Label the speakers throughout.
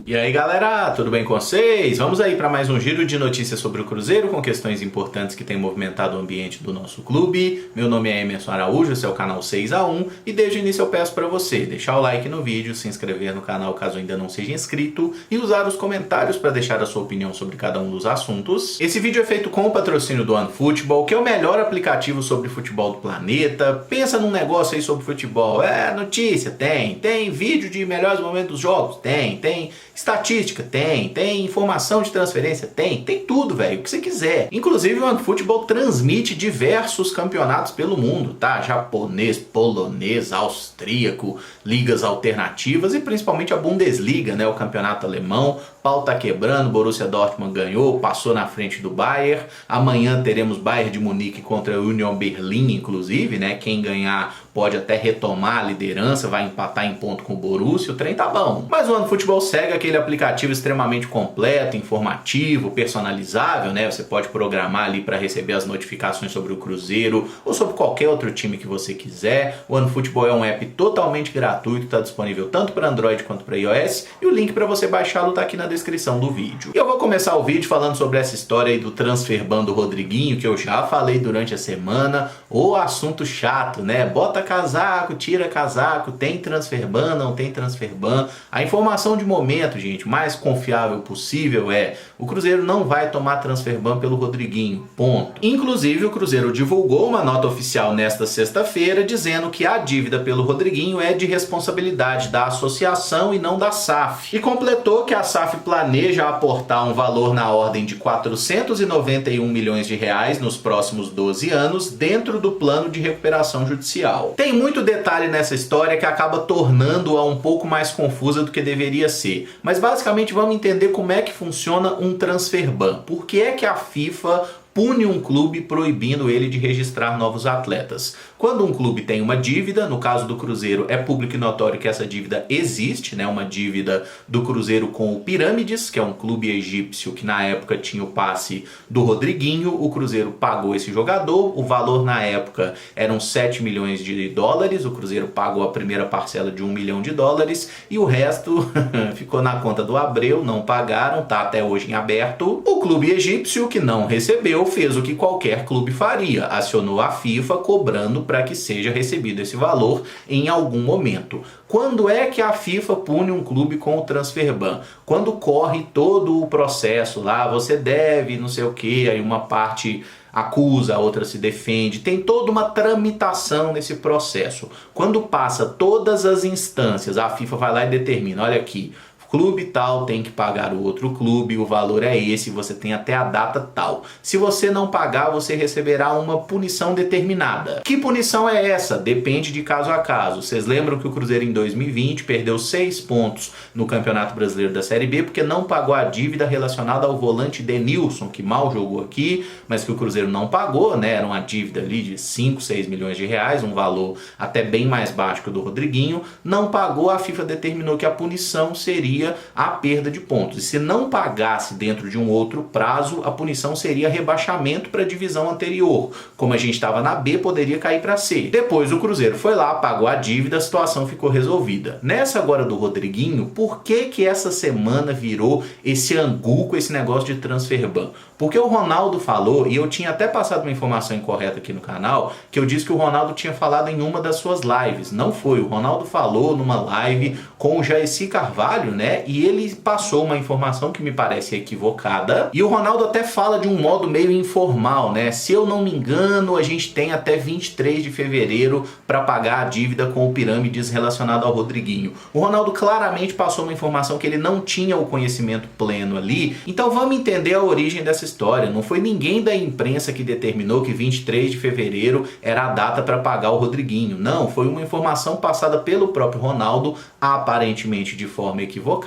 Speaker 1: E aí galera, tudo bem com vocês? Vamos aí para mais um giro de notícias sobre o Cruzeiro com questões importantes que têm movimentado o ambiente do nosso clube. Meu nome é Emerson Araújo, esse é o canal 6x1 e desde o início eu peço para você deixar o like no vídeo, se inscrever no canal caso ainda não seja inscrito e usar os comentários para deixar a sua opinião sobre cada um dos assuntos. Esse vídeo é feito com o patrocínio do OneFootball, que é o melhor aplicativo sobre futebol do planeta. Pensa num negócio aí sobre futebol, notícia, tem vídeo de melhores momentos dos jogos, tem estatística, tem informação de transferência, tem tudo, velho, o que você quiser. Inclusive o OneFootball transmite diversos campeonatos pelo mundo, tá? Japonês, polonês, austríaco, ligas alternativas e principalmente a Bundesliga, né? O campeonato alemão. Pau tá quebrando, Borussia Dortmund ganhou, passou na frente do Bayern. Amanhã teremos Bayern de Munique contra a Union Berlin, inclusive, né? Quem ganhar pode até retomar a liderança, vai empatar em ponto com o Borussia, o trem tá bom. Mas o OneFootball segue aquele aplicativo extremamente completo, informativo, personalizável, né? Você pode programar ali para receber as notificações sobre o Cruzeiro ou sobre qualquer outro time que você quiser. O OneFootball é um app totalmente gratuito, está disponível tanto para Android quanto para iOS e o link para você baixá-lo tá aqui na descrição do vídeo. E eu vou começar o vídeo falando sobre essa história aí do transferban do Rodriguinho, que eu já falei durante a semana. O assunto chato, né? Bota casaco, tira casaco, tem transferban, não tem transferban. A informação de momento, gente, mais confiável possível é: o Cruzeiro não vai tomar transferban pelo Rodriguinho, ponto. Inclusive o Cruzeiro divulgou uma nota oficial nesta sexta-feira dizendo que a dívida pelo Rodriguinho é de responsabilidade da associação e não da SAF. E completou que a SAF planeja aportar um valor na ordem de 491 milhões de reais nos próximos 12 anos dentro do plano de recuperação judicial. Tem muito detalhe nessa história que acaba tornando-a um pouco mais confusa do que deveria ser. Mas basicamente vamos entender como é que funciona um transferban. Por que é que a FIFA pune um clube proibindo ele de registrar novos atletas? Quando um clube tem uma dívida, no caso do Cruzeiro é público e notório que essa dívida existe, né? Uma dívida do Cruzeiro com o Pirâmides, que é um clube egípcio que na época tinha o passe do Rodriguinho. O Cruzeiro pagou esse jogador, o valor na época eram 7 milhões de dólares, o Cruzeiro pagou a primeira parcela de 1 milhão de dólares e o resto ficou na conta do Abreu, não pagaram, tá até hoje em aberto. O clube egípcio, que não recebeu, fez o que qualquer clube faria, acionou a FIFA cobrando para que seja recebido esse valor em algum momento. Quando é que a FIFA pune um clube com o transferban? Quando corre todo o processo lá, você deve não sei o que, aí uma parte acusa, a outra se defende, tem toda uma tramitação nesse processo. Quando passa todas as instâncias, a FIFA vai lá e determina, olha aqui, clube tal tem que pagar o outro clube, o valor é esse, você tem até a data tal. Se você não pagar, você receberá uma punição determinada. Que punição é essa? Depende de caso a caso. Vocês lembram que o Cruzeiro em 2020 perdeu 6 pontos no Campeonato Brasileiro da Série B porque não pagou a dívida relacionada ao volante Denilson, que mal jogou aqui, mas que o Cruzeiro não pagou, né? Era uma dívida ali de 5, 6 milhões de reais, um valor até bem mais baixo que o do Rodriguinho. Não pagou, a FIFA determinou que a punição seria a perda de pontos. E se não pagasse dentro de um outro prazo, a punição seria rebaixamento para a divisão anterior. Como a gente estava na B, poderia cair para C. Depois o Cruzeiro foi lá, pagou a dívida, a situação ficou resolvida. Nessa agora do Rodriguinho, por que essa semana virou esse angu com esse negócio de transferban? Porque o Ronaldo falou, e eu tinha até passado uma informação incorreta aqui no canal, que eu disse que o Ronaldo tinha falado em uma das suas lives. Não foi, o Ronaldo falou numa live com o Jaeci Carvalho, né? E ele passou uma informação que me parece equivocada. E o Ronaldo até fala de um modo meio informal, né? Se eu não me engano, a gente tem até 23 de fevereiro para pagar a dívida com o Pirâmides relacionado ao Rodriguinho. O Ronaldo claramente passou uma informação que ele não tinha o conhecimento pleno ali. Então vamos entender a origem dessa história. Não foi ninguém da imprensa que determinou que 23 de fevereiro era a data para pagar o Rodriguinho. Não, foi uma informação passada pelo próprio Ronaldo, aparentemente de forma equivocada,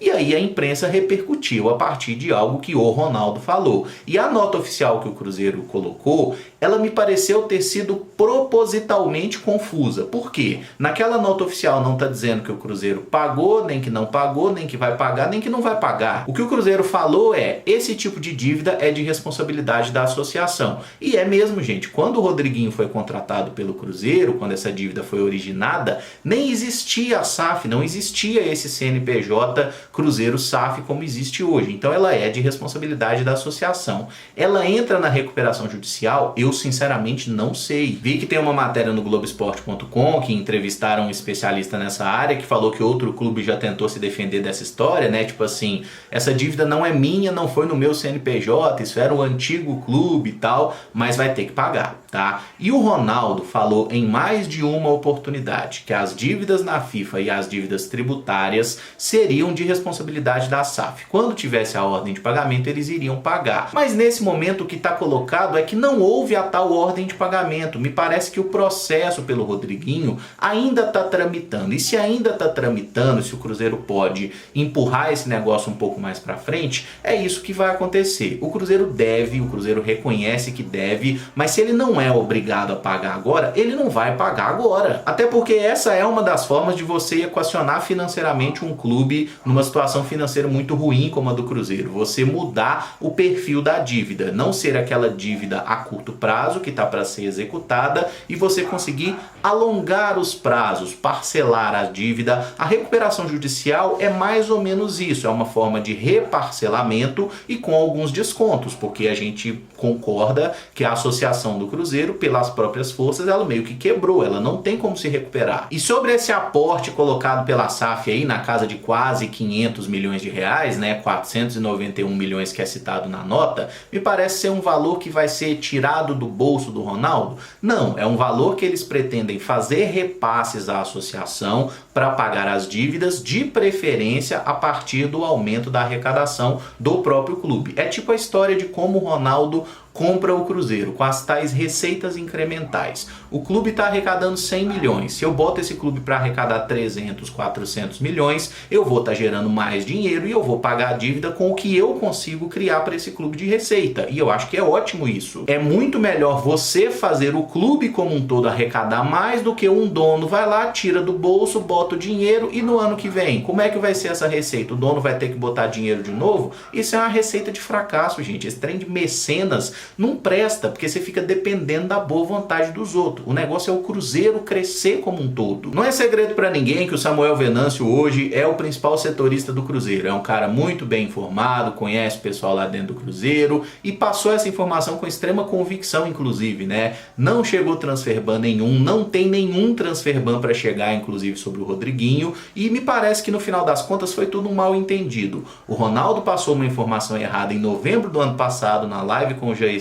Speaker 1: e aí a imprensa repercutiu a partir de algo que o Ronaldo falou. E a nota oficial que o Cruzeiro colocou, ela me pareceu ter sido propositalmente confusa. Por quê? Naquela nota oficial não está dizendo que o Cruzeiro pagou, nem que não pagou, nem que vai pagar, nem que não vai pagar. O que o Cruzeiro falou é: esse tipo de dívida é de responsabilidade da associação. E é mesmo, gente. Quando o Rodriguinho foi contratado pelo Cruzeiro, quando essa dívida foi originada, nem existia a SAF, não existia esse CNPJ. CNPJ Cruzeiro SAF como existe hoje. Então ela é de responsabilidade da associação. Ela entra na recuperação judicial? Eu sinceramente não sei. Vi que tem uma matéria no Globoesporte.com que entrevistaram um especialista nessa área que falou que outro clube já tentou se defender dessa história, né? Tipo assim, essa dívida não é minha, não foi no meu CNPJ, isso era o antigo clube e tal, mas vai ter que pagar, tá? E o Ronaldo falou em mais de uma oportunidade que as dívidas na FIFA e as dívidas tributárias seriam de responsabilidade da SAF. Quando tivesse a ordem de pagamento, eles iriam pagar. Mas nesse momento o que está colocado é que não houve a tal ordem de pagamento. Me parece que o processo pelo Rodriguinho ainda está tramitando. E se ainda está tramitando, se o Cruzeiro pode empurrar esse negócio um pouco mais para frente, é isso que vai acontecer. O Cruzeiro deve, o Cruzeiro reconhece que deve, mas se ele não é obrigado a pagar agora, ele não vai pagar agora. Até porque essa é uma das formas de você equacionar financeiramente um clube numa situação financeira muito ruim como a do Cruzeiro. Você mudar o perfil da dívida, não ser aquela dívida a curto prazo que está para ser executada e você conseguir alongar os prazos, parcelar a dívida. A recuperação judicial é mais ou menos isso, é uma forma de reparcelamento e com alguns descontos, porque a gente concorda que a associação do Cruzeiro, pelas próprias forças, ela meio que quebrou, ela não tem como se recuperar. E sobre esse aporte colocado pela SAF aí na casa de quase 500 milhões de reais, né, 491 milhões que é citado na nota, me parece ser um valor que vai ser tirado do bolso do Ronaldo? Não, é um valor que eles pretendem fazer repasses à associação para pagar as dívidas, de preferência a partir do aumento da arrecadação do próprio clube. É tipo a história de como o Ronaldo compra o Cruzeiro, com as tais receitas incrementais. O clube está arrecadando 100 milhões. Se eu boto esse clube para arrecadar 300, 400 milhões, eu vou estar gerando mais dinheiro e eu vou pagar a dívida com o que eu consigo criar para esse clube de receita. E eu acho que é ótimo isso. É muito melhor você fazer o clube como um todo arrecadar mais do que um dono vai lá, tira do bolso, bota o dinheiro e no ano que vem, como é que vai ser essa receita? O dono vai ter que botar dinheiro de novo? Isso é uma receita de fracasso, gente. Esse trem de mecenas não presta, porque você fica dependendo da boa vontade dos outros. O negócio é o Cruzeiro crescer como um todo. Não é segredo para ninguém que o Samuel Venâncio hoje é o principal setorista do Cruzeiro. É um cara muito bem informado, conhece o pessoal lá dentro do Cruzeiro e passou essa informação com extrema convicção, inclusive, né? Não chegou transfer ban nenhum, não tem nenhum transfer ban para chegar, inclusive, sobre o Rodriguinho, e me parece que no final das contas foi tudo um mal entendido. O Ronaldo passou uma informação errada em novembro do ano passado, na live com o Jair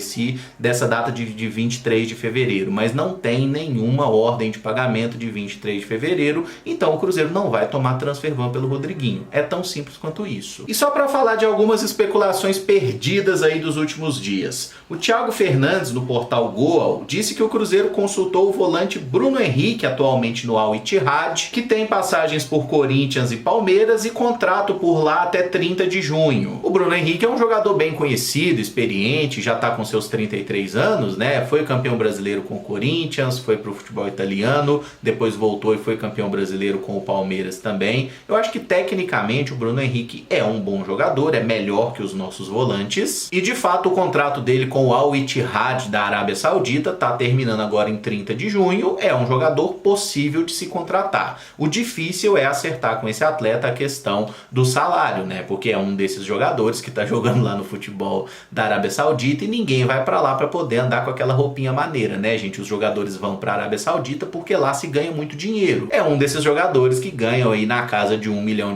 Speaker 1: dessa data de 23 de fevereiro, mas não tem nenhuma ordem de pagamento de 23 de fevereiro, então o Cruzeiro não vai tomar transfer ban pelo Rodriguinho. É tão simples quanto isso. E só para falar de algumas especulações perdidas aí dos últimos dias. O Thiago Fernandes, no portal Goal, disse que o Cruzeiro consultou o volante Bruno Henrique, atualmente no Al Ittihad, que tem passagens por Corinthians e Palmeiras e contrato por lá até 30 de junho. O Bruno Henrique é um jogador bem conhecido, experiente, já está com seus 33 anos, né? Foi campeão brasileiro com o Corinthians, foi pro futebol italiano, depois voltou e foi campeão brasileiro com o Palmeiras também. Eu acho que tecnicamente o Bruno Henrique é um bom jogador, é melhor que os nossos volantes. E de fato o contrato dele com o Al Ittihad da Arábia Saudita tá terminando agora em 30 de junho. É um jogador possível de se contratar. O difícil é acertar com esse atleta a questão do salário, né? Porque é um desses jogadores que tá jogando lá no futebol da Arábia Saudita e ninguém vai para lá para poder andar com aquela roupinha maneira, né, gente? Os jogadores vão para a Arábia Saudita porque lá se ganha muito dinheiro. É um desses jogadores que ganham aí na casa de R$1 milhão.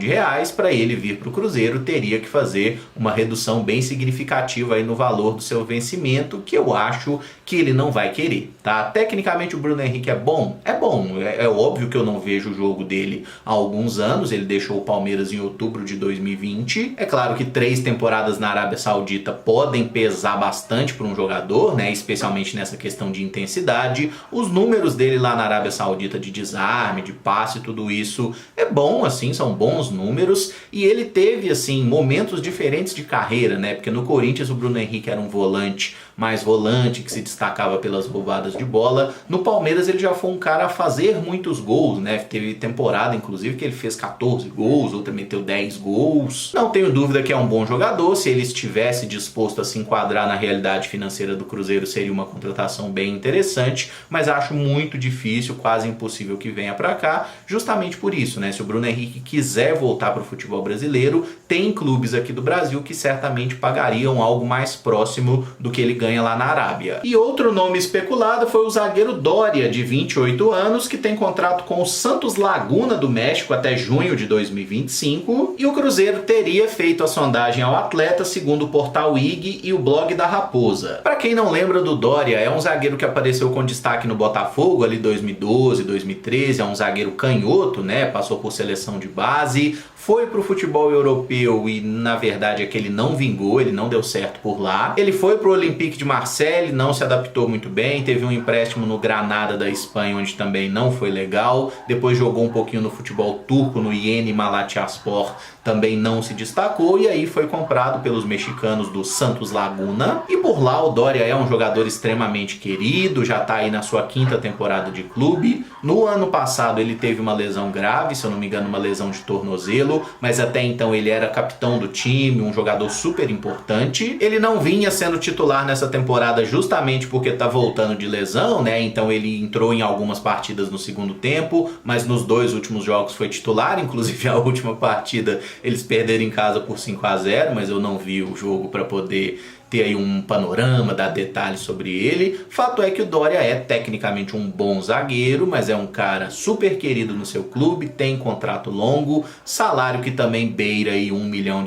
Speaker 1: Para ele vir para o Cruzeiro, teria que fazer uma redução bem significativa aí no valor do seu vencimento, que eu acho que ele não vai querer, tá? Tecnicamente o Bruno Henrique é bom? É bom. É óbvio que eu não vejo o jogo dele há alguns anos. Ele deixou o Palmeiras em outubro de 2020. É claro que 3 temporadas na Arábia Saudita podem pesar bastante para um jogador, né? Especialmente nessa questão de intensidade. Os números dele lá na Arábia Saudita de desarme, de passe, tudo isso é bom, assim, são bons números. E ele teve, assim, momentos diferentes de carreira, né? Porque no Corinthians o Bruno Henrique era um volante mais volante, que se destacava pelas roubadas de bola. No Palmeiras ele já foi um cara a fazer muitos gols, né? Teve temporada, inclusive, que ele fez 14 gols, outra meteu 10 gols. Não tenho dúvida que é um bom jogador. Se ele estivesse disposto a se enquadrar na realidade financeira do Cruzeiro, seria uma contratação bem interessante, mas acho muito difícil, quase impossível que venha para cá, justamente por isso, né? Se o Bruno Henrique quiser voltar para o futebol brasileiro, tem clubes aqui do Brasil que certamente pagariam algo mais próximo do que ele ganha lá na Arábia. E outro nome especulado foi o zagueiro Doria, de 28 anos, que tem contrato com o Santos Laguna do México até junho de 2025, e o Cruzeiro teria feito a sondagem ao atleta, segundo o portal IG e o blog da Raposa. Para quem não lembra do Doria, é um zagueiro que apareceu com destaque no Botafogo ali 2012, 2013, é um zagueiro canhoto, né? Passou por seleção de base, foi pro futebol europeu e na verdade é que ele não vingou, ele não deu certo por lá. Ele foi pro Olympique de Marseille, não se adaptou muito bem, teve um empréstimo no Granada da Espanha, onde também não foi legal. Depois jogou um pouquinho no futebol turco, no Yeni Malatyaspor, também não se destacou, e aí foi comprado pelos mexicanos do Santos Laguna. E por lá o Doria é um jogador extremamente querido, já tá aí na sua 5ª temporada de clube. No ano passado ele teve uma lesão grave, se eu não me engano uma lesão de tornozelo, mas até então ele era capitão do time, um jogador super importante. Ele não vinha sendo titular nessa temporada justamente porque tá voltando de lesão, né? Então ele entrou em algumas partidas no segundo tempo, mas nos 2 últimos jogos foi titular, inclusive a última partida eles perderam em casa por 5-0, mas eu não vi o jogo para poder ter aí um panorama, dar detalhes sobre ele. Fato é que o Doria é tecnicamente um bom zagueiro, mas é um cara super querido no seu clube, tem contrato longo, salário que também beira aí R$1 milhão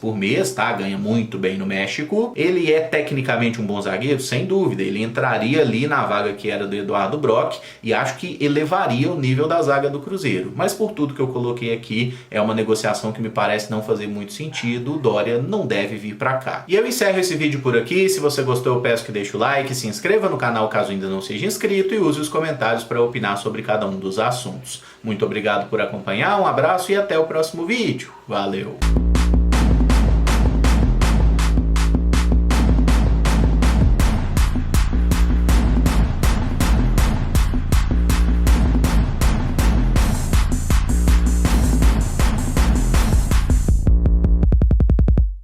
Speaker 1: por mês, tá? Ganha muito bem no México. Ele é tecnicamente um bom zagueiro? Sem dúvida, ele entraria ali na vaga que era do Eduardo Brock e acho que elevaria o nível da zaga do Cruzeiro. Mas por tudo que eu coloquei aqui, é uma negociação que me parece não fazer muito sentido, o Doria não deve vir pra cá. E eu encerro esse vídeo por aqui. Se você gostou, eu peço que deixe o like, se inscreva no canal caso ainda não seja inscrito e use os comentários para opinar sobre cada um dos assuntos. Muito obrigado por acompanhar, um abraço e até o próximo vídeo. Valeu!